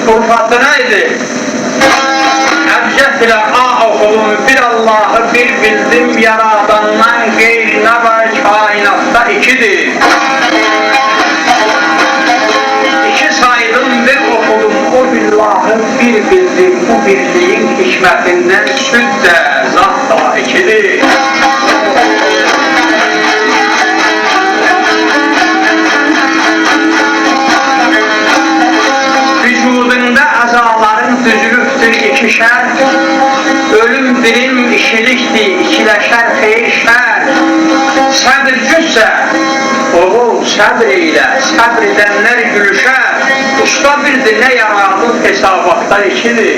Turfatı neydi? Ebced ile A okudum, bir Allah'ı bir bildim, yaradandan geyrine var kainatta ikidir. İki saydım bir okudum, o billahı bir bildim, bu birliğin hikmetinden süt de zat da ikidir. Vücudunda azaların düzülüktür ikişer, ölüm dirim işiliktir, ikileşer xeyişler. Səbr güzsə, oğul səbr ilə, səbr edənlər gülüşər. Usta bildir nə yaradın hesabatlar ikidir.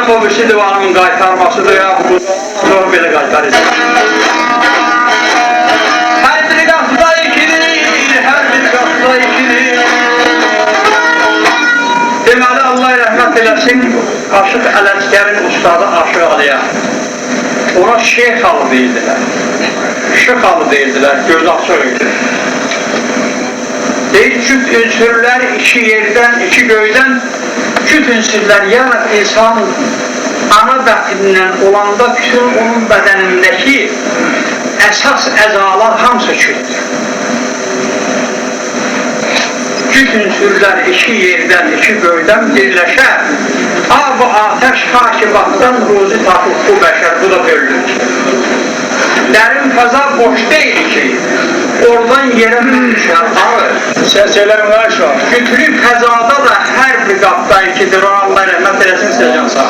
Bu birisi divanımın qaytarmasıdır ya, bu zor belə qaytar edir. Hər biri qatda ikidir, hər biri qatda ikidir. Deməli, Allah rəhmət eləsin, Aşıq Ələskərin ustadı Aşıq Aliyə. Ona Şeyx alı deyildilər. Şıx alı deyildilər, göz açıq idi. Deyil, cüt ünsürlər iki yerdən, iki göydən, cüt ünsürlər, yəni insan ana bətnindən olanda bütün onun bədənindəki əsas əzalar hamısı kütdür. Cüt ünsürlər iki yerdən, iki göydən birləşər. Bu ateş hakibatdan ruzi tapıb bu bəşər, bu da bölünür. Dərin fəza boş deyil ki, oradan yerə düşər, alır. Səsiyələrim var şu an. Kütlü fəzada da hər bir qatda ikidir, o Allah rəhmət eləsin sizə can sağ.